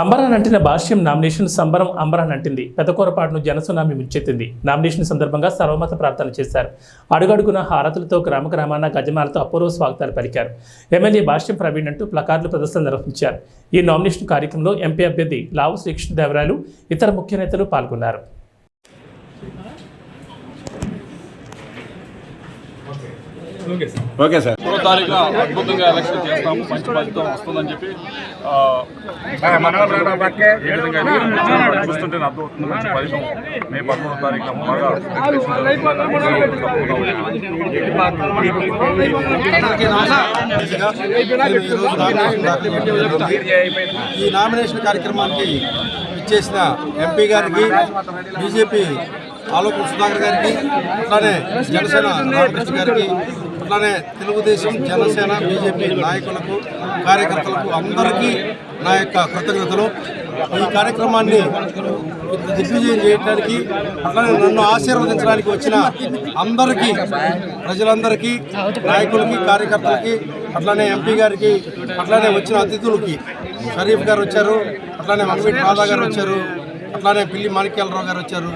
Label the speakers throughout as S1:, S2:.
S1: అంబరానంటిన భాష్యం nomination సంబరం అంబరానంటింది. పెదకూరపాటును జనసునామీ ముంచెత్తింది. Nomination సందర్భంగా సర్వమత ప్రార్థన చేశారు. అడుగడుగున హారతులతో గ్రామాన గజమాలతో అపూర్వ స్వాగతాలు పలికారు. ఎమ్మెల్యే భాష్యం ప్రవీణ్ అంటూ ప్లకార్డులు ప్రదర్శన నిర్వహించారు. ఈ నామినేషన్ కార్యక్రమంలో ఎంపీ అభ్యర్థి లావు శ్రీకృష్ణదేవరాయలు ఇతర ముఖ్య నేతలు పాల్గొన్నారు.
S2: ఓకే సార్,
S3: 3వ తారీఖున అద్భుతంగా ఎలక్షన్ చేస్తాము, మంచి ఫలితం వస్తుందని చెప్పి చూస్తుంటే అర్థమవుతుంది. మంచి ఫలితం మే 13వ తారీఖున బాగా
S2: ఈ నామినేషన్ కార్యక్రమానికి ఇచ్చేసిన ఎంపీ గారికి, బీజేపీ ఆలోపు సుధాకర్ గారికి, అట్లానే జనసేన రామకృష్ణ గారికి, అట్లానే తెలుగుదేశం, జనసేన, బీజేపీ నాయకులకు, కార్యకర్తలకు అందరికీ నా యొక్క కృతజ్ఞతలు. ఈ కార్యక్రమాన్ని దిగ్విజయం చేయడానికి, అట్లానే నన్ను ఆశీర్వదించడానికి వచ్చిన అందరికీ, ప్రజలందరికీ, నాయకులకి, కార్యకర్తలకి, అట్లానే ఎంపీ గారికి, అట్లానే వచ్చిన అతిథులకి, షరీఫ్ గారు వచ్చారు, అట్లానే మమ్మీట్ మాదా గారు వచ్చారు, అట్లానే పిల్లి మాణిక్యాలరావు గారు వచ్చారు,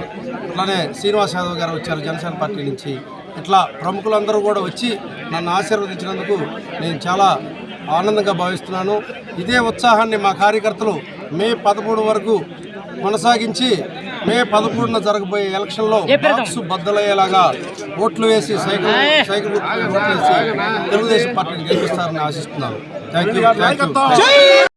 S2: అట్లానే శ్రీనివాస్ యాదవ్ గారు వచ్చారు జనసేన పార్టీ నుంచి. ఇట్లా ప్రముఖులందరూ కూడా వచ్చి నన్ను ఆశీర్వదించినందుకు నేను చాలా ఆనందంగా భావిస్తున్నాను. ఇదే ఉత్సాహాన్ని మా కార్యకర్తలు మే 13 వరకు కొనసాగించి మే 13న జరగబోయే ఎలక్షన్లో బాక్స్ బద్దలయ్యేలాగా ఓట్లు వేసి సైకిల్ ఓట్లు వేసి తెలుగుదేశం పార్టీని గెలిపిస్తారని ఆశిస్తున్నాను. Thank you.